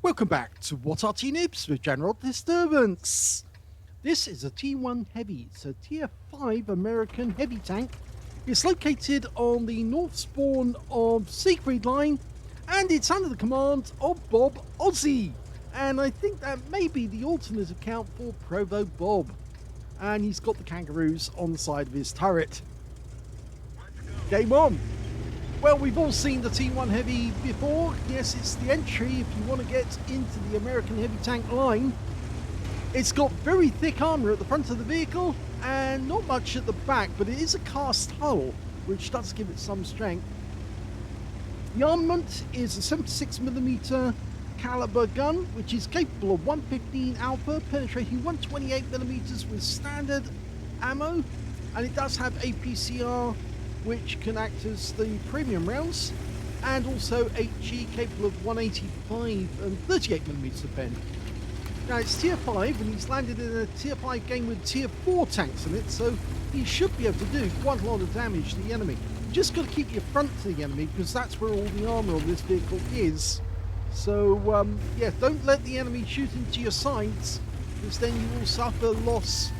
Welcome back to What Arty Noobs with General Disturbance. This is a T1 Heavy, it's a Tier 5 American heavy tank. It's located on the north spawn of Siegfried line, and it's under the command of BobOssie. And I think that may be the alternate account for Provo Bob. And he's got the kangaroos on the side of his turret. Game on! Well, we've all seen the T1 Heavy before. Yes, it's the entry if you want to get into the American heavy tank line. It's got very thick armour at the front of the vehicle and not much at the back, but it is a cast hull, which does give it some strength. The armament is a 76mm caliber gun, which is capable of 115 alpha, penetrating 128mm with standard ammo, and it does have APCR, which can act as the premium rounds, and also HE capable of 185 and 38mm pen. Now it's tier 5 and he's landed in a tier 5 game with tier 4 tanks in it, so he should be able to do quite a lot of damage to the enemy. You just got to keep your front to the enemy because that's where all the armour on this vehicle is. So yeah, don't let the enemy shoot into your sides, because then you will suffer loss.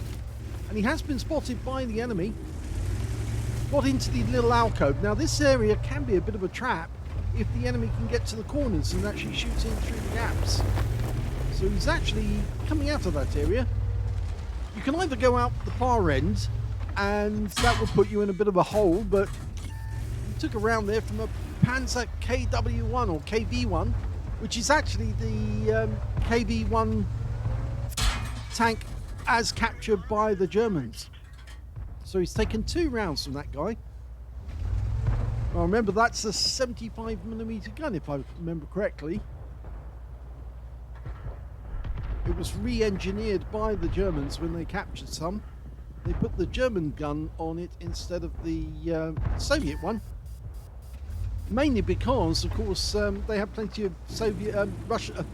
And he has been spotted by the enemy. Got into the little alcove. Now this area can be a bit of a trap if the enemy can get to the corners and actually shoot in through the gaps. So he's actually coming out of that area. You can either go out the far end and that will put you in a bit of a hole, but he took a round there from a Panzer KW1 or KV1, which is actually the KV1 tank as captured by the Germans. So he's taken 2 rounds from that guy. Well, remember, that's a 75mm gun, if I remember correctly. It was re-engineered by the Germans when they captured some. They put the German gun on it instead of the Soviet one. Mainly because, of course, they had plenty of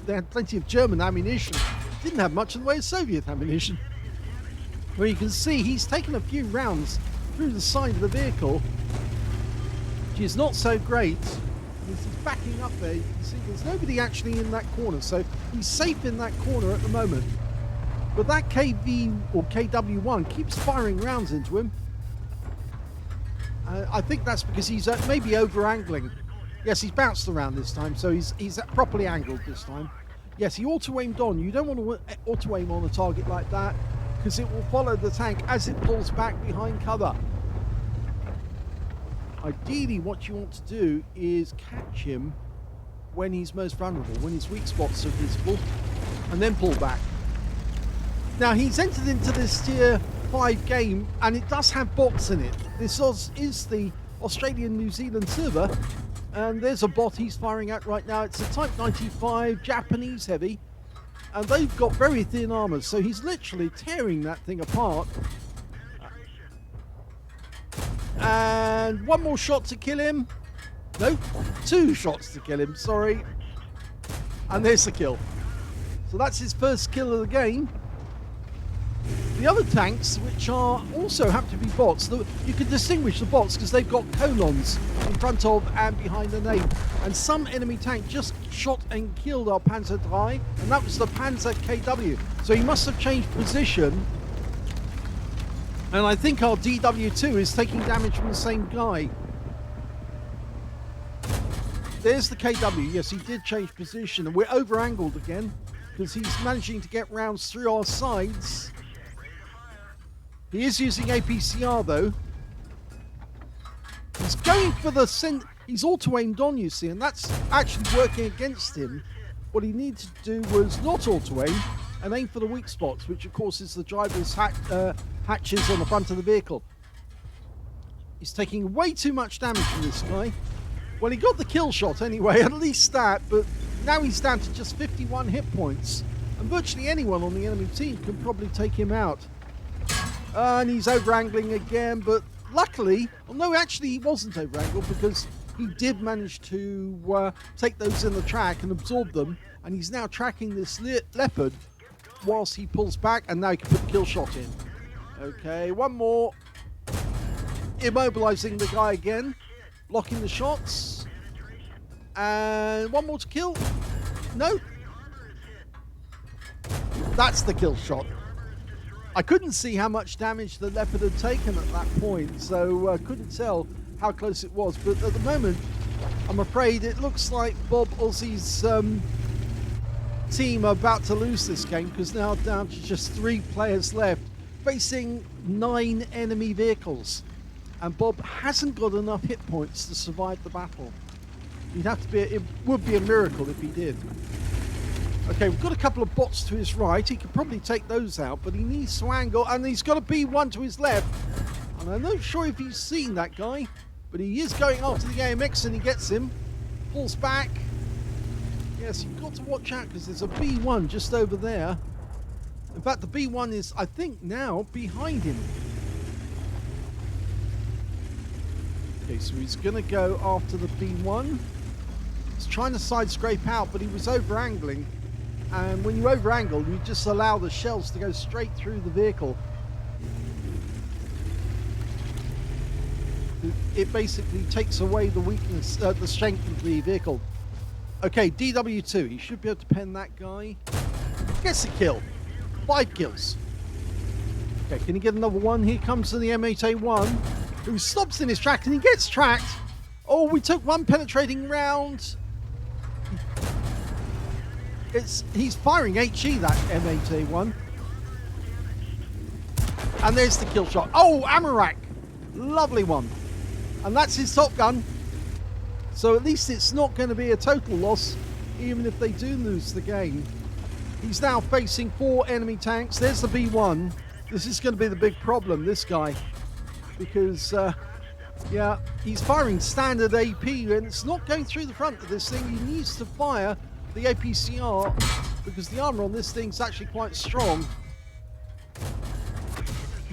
they had plenty of German ammunition. Didn't have much in the way of Soviet ammunition. Well, you can see he's taken a few rounds through the side of the vehicle, which is not so great. He's backing up there. You can see there's nobody actually in that corner, so he's safe in that corner at the moment. But that KV or KW1 keeps firing rounds into him. I think that's because he's maybe over-angling. Yes, he's bounced around this time, so he's properly angled this time. Yes, he auto-aimed on. You don't want to auto-aim on a target like that, because it will follow the tank as it pulls back behind cover. Ideally, what you want to do is catch him when he's most vulnerable, when his weak spots are visible, and then pull back. Now, he's entered into this tier 5 game, and it does have bots in it. This is the Australian-New Zealand server, and there's a bot he's firing at right now. It's a Type 95 Japanese heavy, and they've got very thin armor, so he's literally tearing that thing apart. And one more shot to kill him. No, 2 shots to kill him, sorry. And there's the kill. So that's his first kill of the game. The other tanks, which are also happen to be bots, you can distinguish the bots because they've got colons in front of and behind the name. And some enemy tank just shot and killed our Panzer III, and that was the Panzer KW. So he must have changed position. And I think our DW2 is taking damage from the same guy. There's the KW. Yes, he did change position, and we're over-angled again because he's managing to get rounds through our sides. He is using APCR though. He's going for the he's auto-aimed on, you see, and that's actually working against him. What he needed to do was not auto-aim and aim for the weak spots, which of course is the driver's hatches on the front of the vehicle. He's taking way too much damage from this guy. Well, he got the kill shot anyway, at least that, but now he's down to just 51 hit points, and virtually anyone on the enemy team can probably take him out. And he's over-angling again, but luckily, no, actually he wasn't over-angled because he did manage to take those in the track and absorb them, and he's now tracking this leopard whilst he pulls back, and now he can put the kill shot in. Okay, one more. Immobilizing the guy again, blocking the shots, and one more to kill. No, That's the kill shot. I couldn't see how much damage the Leopard had taken at that point, so couldn't tell how close it was. But at the moment, I'm afraid it looks like BobOssie's team are about to lose this game, because now down to just 3 players left, facing 9 enemy vehicles. And Bob hasn't got enough hit points to survive the battle. It would be a miracle if he did. Okay, we've got a couple of bots to his right. He could probably take those out, but he needs to angle, and he's got a B1 to his left. And I'm not sure if he's seen that guy, but he is going after the AMX, and he gets him. Pulls back. Yes, you've got to watch out, because there's a B1 just over there. In fact, the B1 is, I think, now behind him. Okay, so he's going to go after the B1. He's trying to side scrape out, but he was over-angling. And when you over-angle, you just allow the shells to go straight through the vehicle. It basically takes away the weakness, the strength of the vehicle. Okay, DW2. He should be able to pen that guy. Gets a kill. 5 kills. Okay, can he get another one? Here comes the M8A1, who stops in his track, and he gets tracked. Oh, we took 1 penetrating round. He's firing HE, that M8A1. And there's the kill shot. Oh, Amarak! Lovely one. And that's his top gun. So at least it's not going to be a total loss, even if they do lose the game. He's now facing 4 enemy tanks. There's the B1. This is going to be the big problem, this guy. Because, yeah, he's firing standard AP, and it's not going through the front of this thing. He needs to fire the APCR, because the armor on this thing's actually quite strong.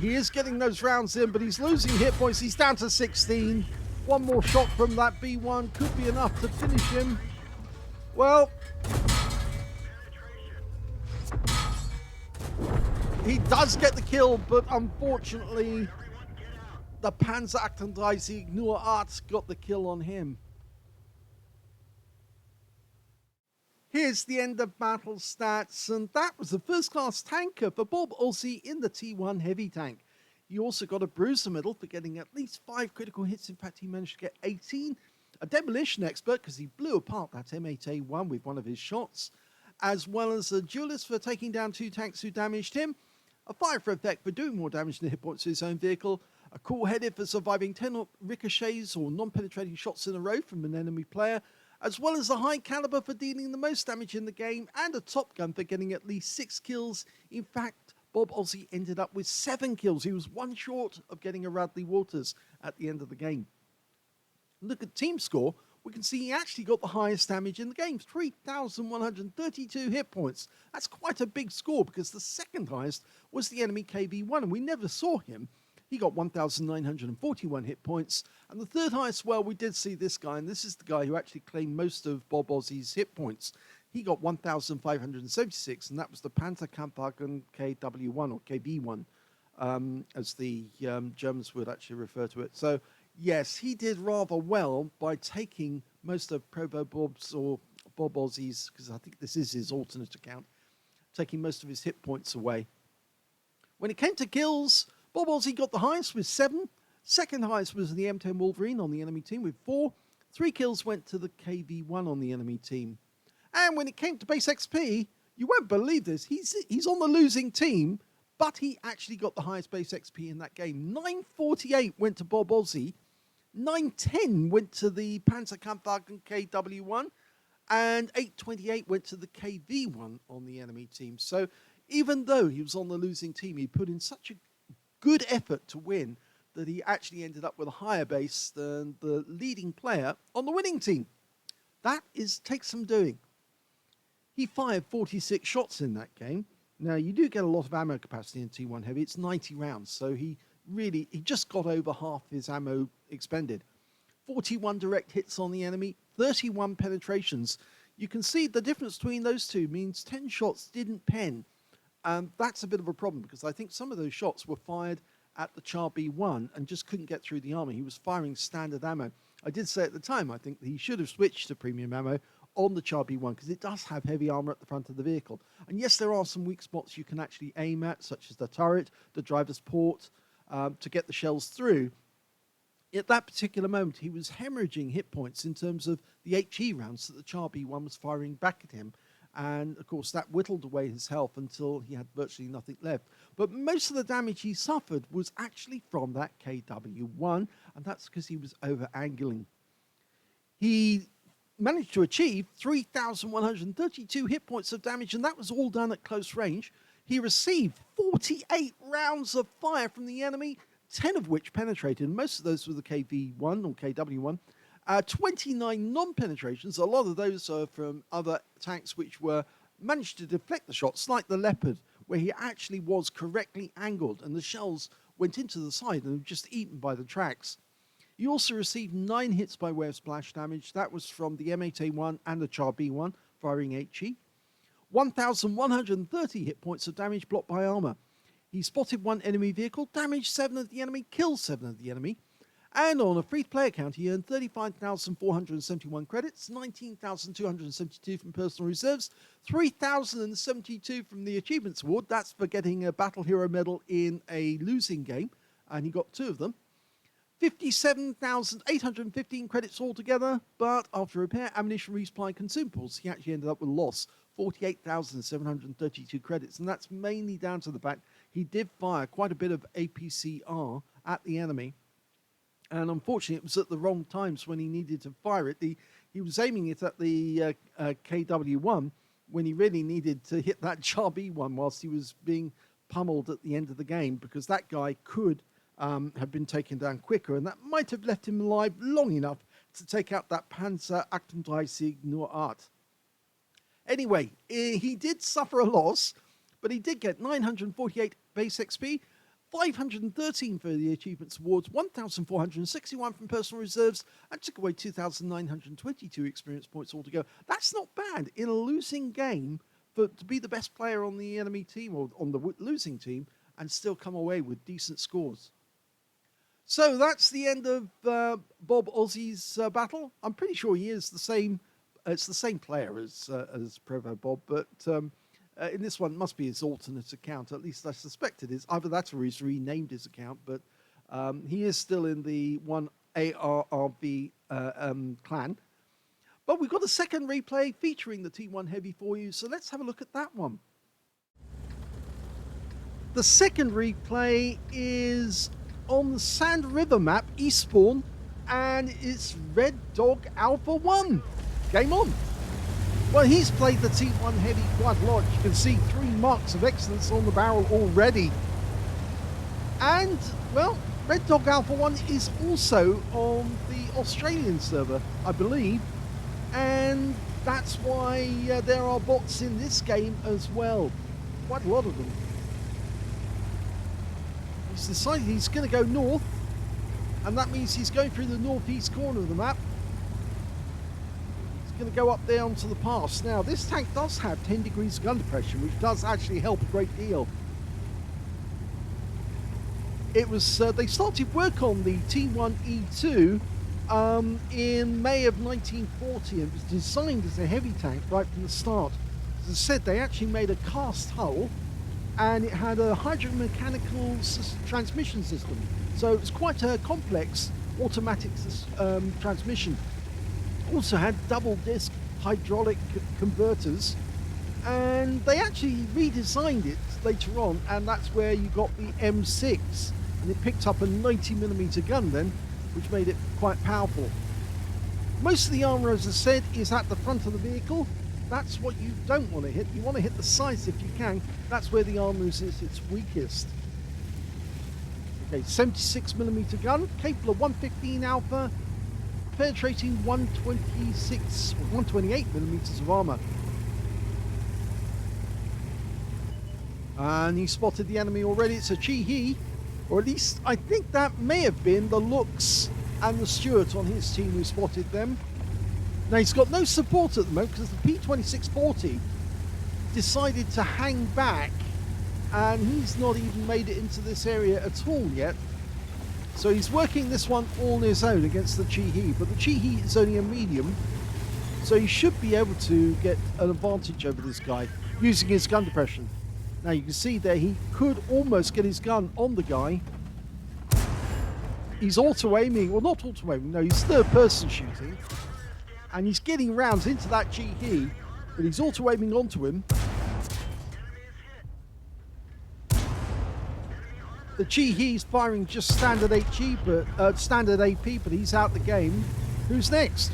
He is getting those rounds in, but he's losing hit points. He's down to 16. One more shot from that B1 could be enough to finish him. Well, he does get the kill, but unfortunately, the Panzerachtunddreißig nur Art got the kill on him. Here's the end of battle stats, and that was the first class tanker for BobOssie in the T1 heavy tank. He also got a bruiser medal for getting at least 5 critical hits. In fact, he managed to get 18. A demolition expert, because he blew apart that M8A1 with one of his shots, as well as a duelist for taking down 2 tanks who damaged him, a fire for effect for doing more damage than hit points to his own vehicle, a cool-headed for surviving 10 ricochets or non-penetrating shots in a row from an enemy player, as well as a high caliber for dealing the most damage in the game, and a top gun for getting at least 6 kills. In fact, BobOssie ended up with 7 kills. He was 1 short of getting a Radley Walters at the end of the game. Look at team score. We can see he actually got the highest damage in the game, 3,132 hit points. That's quite a big score, because the second highest was the enemy KV1, and we never saw him. He got 1,941 hit points. And the third highest, well, we did see this guy, and this is the guy who actually claimed most of BobOssie's hit points. He got 1,576, and that was the Panzerkampfwagen KW1, or KB1, as the Germans would actually refer to it. So, yes, he did rather well by taking most of Provo Bob's, or BobOssie's, because I think this is his alternate account, taking most of his hit points away. When it came to kills, BobOssie got the highest with 7. Second highest was the M10 Wolverine on the enemy team with 4. 3 kills went to the KV1 on the enemy team. And when it came to base XP, you won't believe this, he's on the losing team, but he actually got the highest base XP in that game. 948 went to BobOssie, 910 went to the Panzerkampfwagen KW1, and 828 went to the KV1 on the enemy team. So even though he was on the losing team, he put in such a good effort to win that he actually ended up with a higher base than the leading player on the winning team. That takes some doing. He fired 46 shots in that game. Now, you do get a lot of ammo capacity in T1 Heavy. It's 90 rounds, so he just got over half his ammo expended. 41 direct hits on the enemy, 31 penetrations. You can see the difference between those two means 10 shots didn't pen. And that's a bit of a problem, because I think some of those shots were fired at the Char B1 and just couldn't get through the armor. He was firing standard ammo. I did say at the time, I think he should have switched to premium ammo, on the Char B1 because it does have heavy armor at the front of the vehicle. And yes, there are some weak spots you can actually aim at, such as the turret, the driver's port, to get the shells through. At that particular moment, he was hemorrhaging hit points in terms of the HE rounds that the Char B1 was firing back at him. And, of course, that whittled away his health until he had virtually nothing left. But most of the damage he suffered was actually from that KW1, and that's because he was over-angling. He managed to achieve 3,132 hit points of damage, and that was all done at close range. He received 48 rounds of fire from the enemy, 10 of which penetrated. Most of those were the KV1 or KW1. 29 non-penetrations. A lot of those are from other tanks which were managed to deflect the shots, like the Leopard, where he actually was correctly angled and the shells went into the side and were just eaten by the tracks. He also received 9 hits by way of splash damage. That was from the M8A1 and the Char B1 firing HE. 1,130 hit points of damage blocked by armor. He spotted 1 enemy vehicle, damaged 7 of the enemy, killed 7 of the enemy. And on a free-to-play account, he earned 35,471 credits, 19,272 from personal reserves, 3,072 from the Achievements Award. That's for getting a Battle Hero medal in a losing game, and he got 2 of them. 57,815 credits altogether, but after repair, ammunition, resupply, and consumables, he actually ended up with a loss, 48,732 credits, and that's mainly down to the fact he did fire quite a bit of APCR at the enemy. And unfortunately, it was at the wrong times when he needed to fire it. He was aiming it at the KW1 when he really needed to hit that Char B1 whilst he was being pummeled at the end of the game, because that guy could have been taken down quicker, and that might have left him alive long enough to take out that Panzer 38 nur Art. Anyway, he did suffer a loss, but he did get 948 base XP, 513 for the Achievements Awards, 1,461 from personal reserves, and took away 2,922 experience points altogether. That's not bad in a losing game to be the best player on the enemy team or on the losing team and still come away with decent scores. So that's the end of BobOssie's battle. I'm pretty sure he is the same. It's the same player as Provo Bob, but in this one, it must be his alternate account. At least I suspect it is. Either that or he's renamed his account, but he is still in the one ARRV clan. But we've got a second replay featuring the T1 Heavy for you, so let's have a look at that one. The second replay is on the Sand River map, Eastbourne, and it's Red Dog Alpha 1. Game on. Well, he's played the T1 Heavy quite a lot. You can see 3 marks of excellence on the barrel already. And, well, Red Dog Alpha 1 is also on the Australian server, I believe. And that's why there are bots in this game as well. Quite a lot of them. He's decided he's going to go north. And that means he's going through the northeast corner of the map. Going to go up there onto the pass. Now, this tank does have 10 degrees of gun depression, which does actually help a great deal. It was they started work on the T1E2 in May of 1940, and it was designed as a heavy tank right from the start. As I said, they actually made a cast hull, and it had a hydromechanical transmission system, so it was quite a complex automatic transmission. Also had double disc hydraulic converters, and they actually redesigned it later on, and that's where you got the M6, and it picked up a 90mm gun then, which made it quite powerful. Most of the armor, as I said, is at the front of the vehicle. That's what you don't want to hit. You want to hit the sides if you can. That's where the armor is its weakest. Okay, 76mm gun, capable of 115 alpha, penetrating 126 or 128mm of armor. And he spotted the enemy already. It's a Chi-He, or at least I think that may have been the Lux and the Stuart on his team who spotted them. Now, he's got no support at the moment because the P2640 decided to hang back, and he's not even made it into this area at all yet. So he's working this one all on his own against the Chi-He, but the Chi-He is only a medium, So he should be able to get an advantage over this guy using his gun depression. Now you can see there he could almost get his gun on the guy. He's auto-aiming, well not auto-aiming, no, he's third-person shooting. And he's getting rounds into that GE, but he's auto-aiming onto him. The GE's firing just standard HE, but standard AP, but he's out the game. Who's next?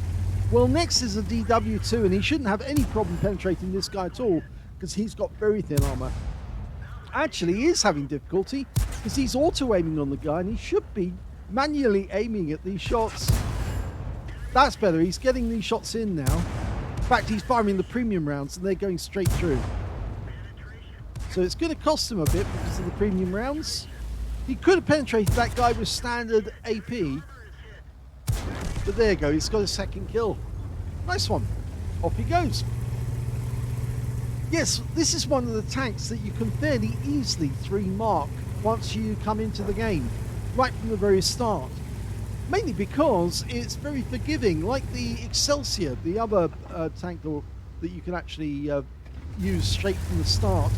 Well, next is a DW2, and he shouldn't have any problem penetrating this guy at all, because he's got very thin armor. Actually, he is having difficulty, because he's auto-aiming on the guy, and he should be manually aiming at these shots. That's better, he's getting these shots in now. In fact, he's firing the premium rounds, and they're going straight through. So it's going to cost him a bit because of the premium rounds. He could have penetrated that guy with standard AP. But there you go, he's got a second kill. Nice one. Off he goes. Yes, this is one of the tanks that you can fairly easily 3-mark once you come into the game, right from the very start. Mainly because it's very forgiving, like the Excelsior, the other tank that you can actually use straight from the start.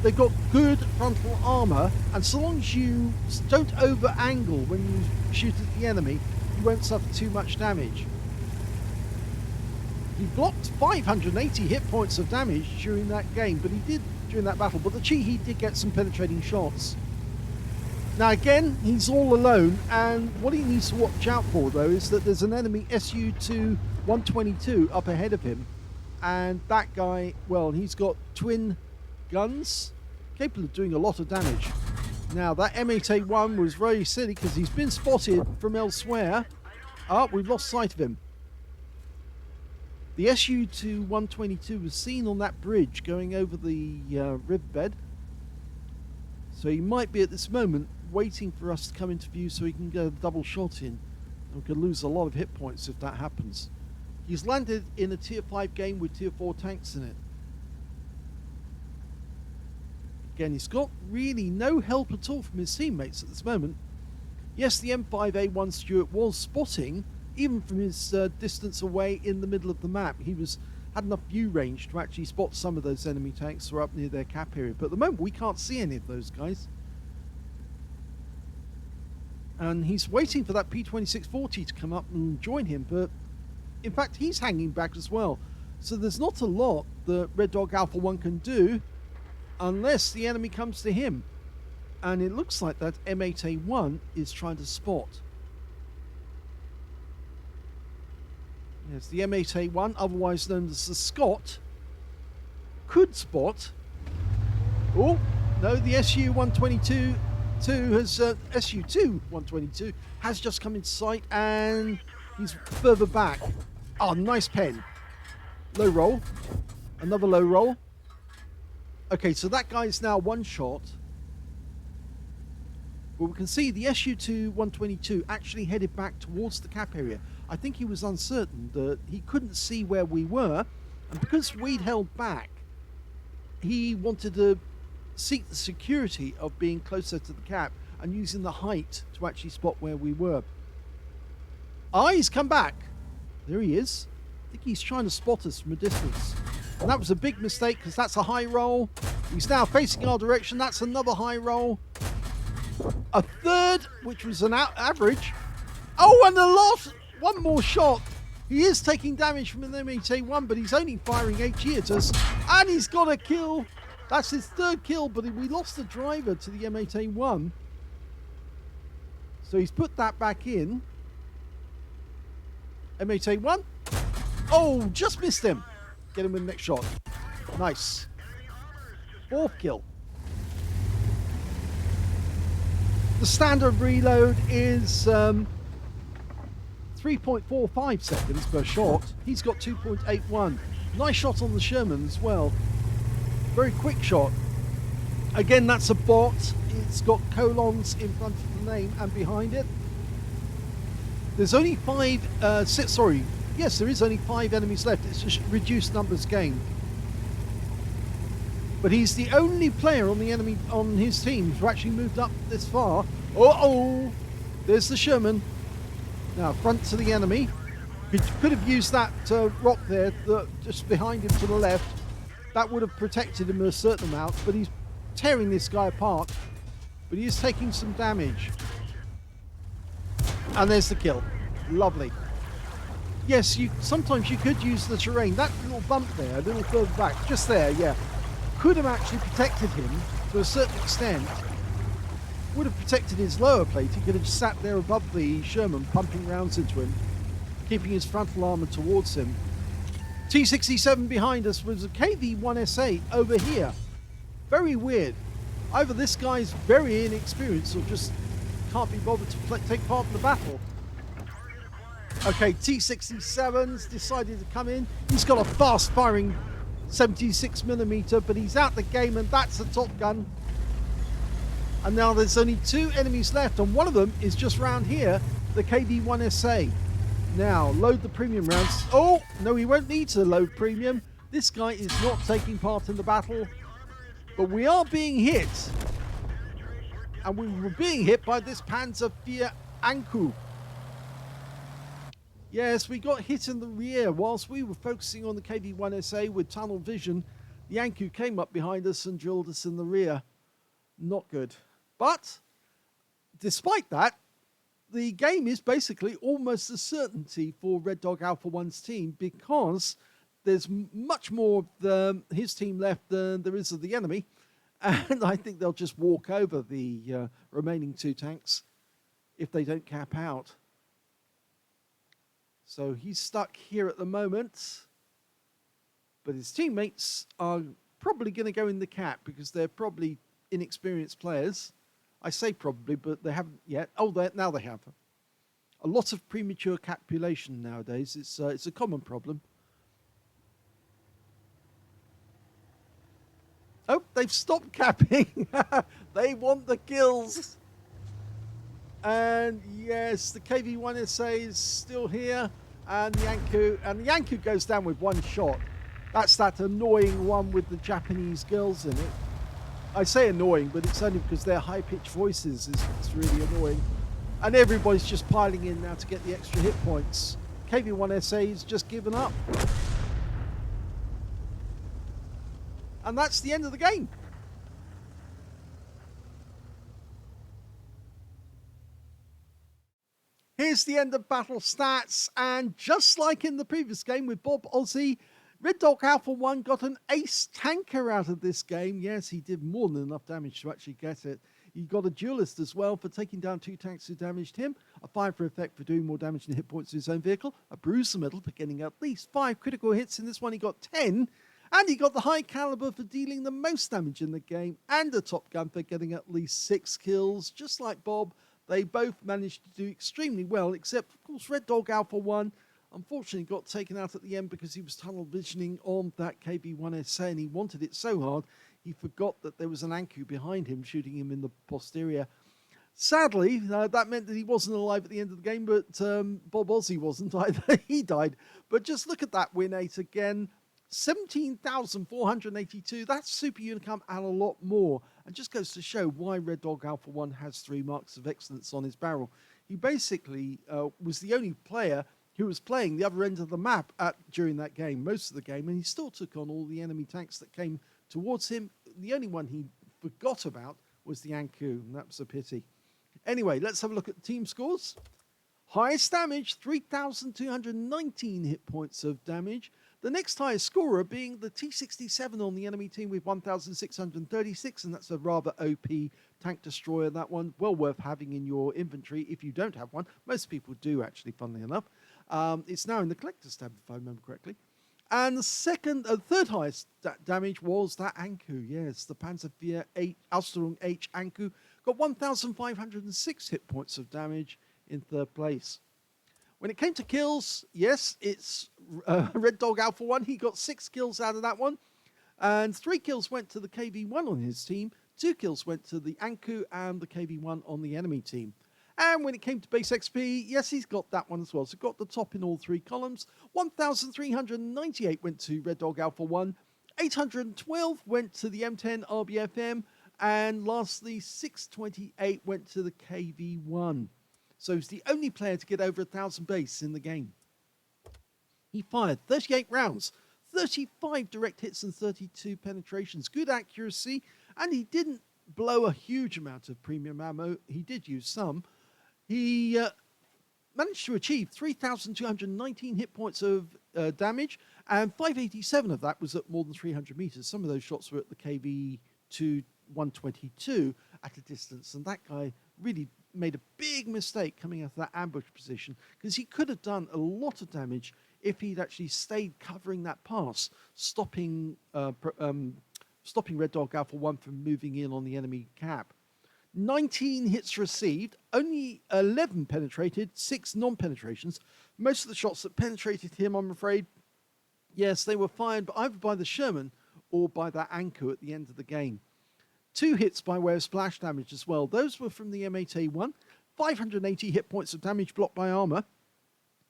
They've got good frontal armor, and so long as you don't over-angle when you shoot at the enemy, you won't suffer too much damage. He blocked 580 hit points of damage during that game, but he did during that battle, but the Chi did get some penetrating shots. Now again, he's all alone, and what he needs to watch out for though is that there's an enemy SU-2 122 up ahead of him, and that guy, well, he's got twin guns capable of doing a lot of damage. Now that M8A1 was very silly because he's been spotted from elsewhere. We've lost sight of him. The SU-2 122 was seen on that bridge going over the riverbed, so he might be at this moment waiting for us to come into view so he can get a double shot in. We could lose a lot of hit points if that happens. He's landed in a tier 5 game with tier 4 tanks in it. Again, he's got really no help at all from his teammates at this moment. Yes, the M5A1 Stuart was spotting, even from his distance away in the middle of the map. He had enough view range to actually spot some of those enemy tanks that are up near their cap area. But at the moment, we can't see any of those guys. And he's waiting for that P2640 to come up and join him, but in fact, he's hanging back as well. So there's not a lot that Red Dog Alpha 1 can do unless the enemy comes to him. And it looks like that M8A1 is trying to spot. Yes, the M8A1, otherwise known as the Scott, could spot. Oh, no, the SU-122 SU-2 122 has just come into sight, and he's further back. Oh, nice pen. Low roll. Another low roll. Okay, so that guy's now one shot. But we can see the SU-2 122 actually headed back towards the cap area. I think he was uncertain that he couldn't see where we were, and because we'd held back, he wanted to seek the security of being closer to the cap and using the height to actually spot where we were. He's come back. There he is. I think he's trying to spot us from a distance. And that was a big mistake because that's a high roll. He's now facing our direction. That's another high roll. A third, which was an average. Oh, and the last, one more shot. He is taking damage from an M8A1, but he's only firing HE at us. And he's got a kill. That's his third kill, but we lost the driver to the M8A1. So he's put that back in. M8A1. Oh, just missed him. Get him with the next shot. Nice. Fourth kill. The standard reload is 3.45 seconds per shot. He's got 2.81. Nice shot on the Sherman as well. Very quick shot. Again, that's a bot. It's got colons in front of the name and behind it. There's only yes, there is only 5 enemies left. It's a reduced numbers game. But he's the only player on his team who actually moved up this far. Oh, there's the Sherman. Now front to the enemy. Could have used that rock there just behind him to the left. That would have protected him a certain amount, but he's tearing this guy apart. But he is taking some damage. And there's the kill. Lovely. Yes, sometimes you could use the terrain. That little bump there, a little further back, just there, yeah, could have actually protected him to a certain extent. Would have protected his lower plate. He could have sat there above the Sherman, pumping rounds into him, keeping his frontal armor towards him. T67 behind us was a KV-1SA over here. Very weird. Either this guy's very inexperienced or just can't be bothered to take part in the battle. Okay, T67's decided to come in. He's got a fast-firing 76mm, but he's out the game, and that's a top gun. And now there's only 2 enemies left, and one of them is just round here, the KV-1SA. Now, load the premium rounds. Oh, no, he won't need to load premium. This guy is not taking part in the battle, but we are being hit. And we were being hit by this Panzer IV Anku. Yes, we got hit in the rear. Whilst we were focusing on the KV-1SA with tunnel vision, the Anku came up behind us and drilled us in the rear. Not good. But, despite that, the game is basically almost a certainty for Red Dog Alpha 1's team, because there's much more of his team left than there is of the enemy. And I think they'll just walk over the remaining 2 tanks if they don't cap out. So he's stuck here at the moment. But his teammates are probably going to go in the cap because they're probably inexperienced players. I say probably, but they haven't yet. Oh, now they have. A lot of premature capulation nowadays. It's a common problem. Oh, they've stopped capping. They want the kills. And yes, the KV-1SA is still here. And the Anku goes down with 1 shot. That's that annoying one with the Japanese girls in it. I say annoying, but it's only because their high-pitched voices is really annoying. And everybody's just piling in now to get the extra hit points. KV-1SA's just given up. And that's the end of the game. Here's the end of battle stats, and just like in the previous game with BobOssie, Red Dog Alpha 1 got an ace tanker out of this game. Yes, he did more than enough damage to actually get it. He got a duelist as well for taking down 2 tanks who damaged him, a 5 for effect for doing more damage than hit points to his own vehicle, a bruiser medal for getting at least 5 critical hits. In this one he got 10, and he got the high caliber for dealing the most damage in the game, and a top gun for getting at least 6 kills. Just like Bob, they both managed to do extremely well, except, of course, Red Dog Alpha 1 unfortunately got taken out at the end because he was tunnel visioning on that KV-1SA, and he wanted it so hard, he forgot that there was an Anku behind him shooting him in the posterior. Sadly, that meant that he wasn't alive at the end of the game, but BobOssie wasn't either. He died. But just look at that win rate again. 17,482. That's super unicum and a lot more. And just goes to show why Red Dog Alpha 1 has 3 marks of excellence on his barrel. He basically was the only player who was playing the other end of the map during that game, most of the game, and he still took on all the enemy tanks that came towards him. The only one he forgot about was the Anku, and that was a pity. Anyway, let's have a look at the team scores. Highest damage, 3,219 hit points of damage. The next highest scorer being the T67 on the enemy team with 1,636, and that's a rather OP tank destroyer, that one. Well worth having in your inventory if you don't have one. Most people do, actually, funnily enough. It's now in the collector's tab, if I remember correctly. And the third highest damage was that Anku. Yes, the Panzer IV Ausstellung H Anku got 1,506 hit points of damage in 3rd place. When it came to kills, yes, it's Red Dog Alpha 1. He got 6 kills out of that one. And 3 kills went to the KV-1 on his team. 2 kills went to the Anku and the KV-1 on the enemy team. And when it came to base XP, yes, he's got that one as well. So got the top in all 3 columns. 1,398 went to Red Dog Alpha 1. 812 went to the M10 RBFM. And lastly, 628 went to the KV-1. So he's the only player to get over 1,000 base in the game. He fired 38 rounds, 35 direct hits and 32 penetrations, good accuracy, and he didn't blow a huge amount of premium ammo. He did use some. He managed to achieve 3,219 hit points of damage, and 587 of that was at more than 300 meters. Some of those shots were at the KV-2 122 at a distance, and that guy really made a big mistake coming out of that ambush position, because he could have done a lot of damage if he'd actually stayed covering that pass, stopping Red Dog Alpha 1 from moving in on the enemy cap. 19 hits received, only 11 penetrated, 6 non-penetrations. Most of the shots that penetrated him, I'm afraid, yes, they were fired either by the Sherman or by that anchor at the end of the game. 2 hits by way of splash damage as well. Those were from the M8A1. 580 hit points of damage blocked by armor.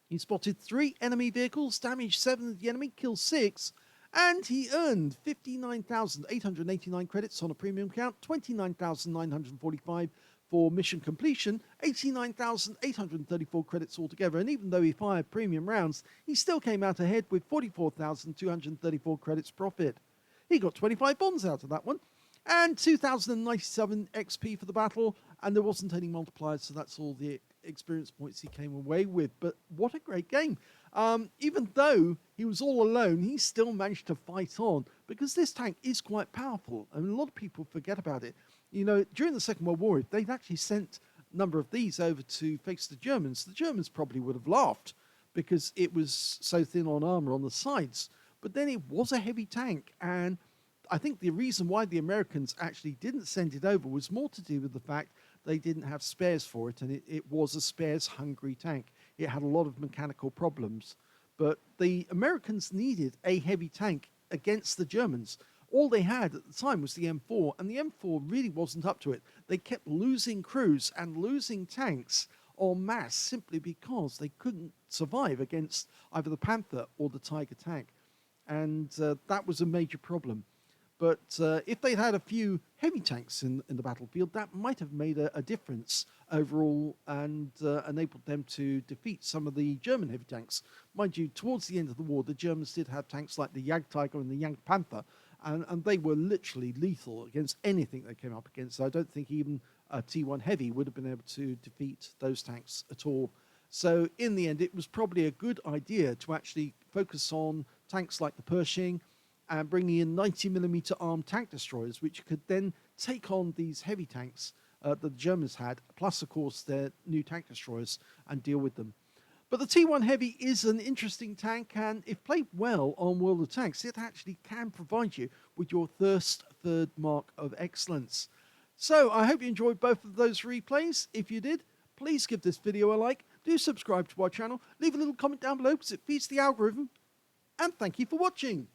He spotted 3 enemy vehicles, damaged 7 of the enemy, killed 6, and he earned 59,889 credits on a premium count, 29,945 for mission completion, 89,834 credits altogether. And even though he fired premium rounds, he still came out ahead with 44,234 credits profit. He got 25 bonds out of that one, and 2,097 XP for the battle, and there wasn't any multipliers, so that's all the experience points he came away with. But what a great game. Even though he was all alone, he still managed to fight on, because this tank is quite powerful, and a lot of people forget about it. You know, during the Second World War, if they'd actually sent a number of these over to face the Germans probably would have laughed, because it was so thin on armor on the sides. But then it was a heavy tank, and I think the reason why the Americans actually didn't send it over was more to do with the fact they didn't have spares for it, and it was a spares-hungry tank. It had a lot of mechanical problems. But the Americans needed a heavy tank against the Germans. All they had at the time was the M4, and the M4 really wasn't up to it. They kept losing crews and losing tanks en masse simply because they couldn't survive against either the Panther or the Tiger tank. And that was a major problem. But if they'd had a few heavy tanks in the battlefield, that might have made a difference overall and enabled them to defeat some of the German heavy tanks. Mind you, towards the end of the war, the Germans did have tanks like the Jagdtiger and the Jagdpanther, and they were literally lethal against anything they came up against. So I don't think even a T1 Heavy would have been able to defeat those tanks at all. So in the end, it was probably a good idea to actually focus on tanks like the Pershing, and bringing in 90mm armed tank destroyers, which could then take on these heavy tanks that the Germans had, plus, of course, their new tank destroyers, and deal with them. But the T1 Heavy is an interesting tank, and if played well on World of Tanks, it actually can provide you with your third mark of excellence. So I hope you enjoyed both of those replays. If you did, please give this video a like, do subscribe to our channel, leave a little comment down below because it feeds the algorithm, and thank you for watching.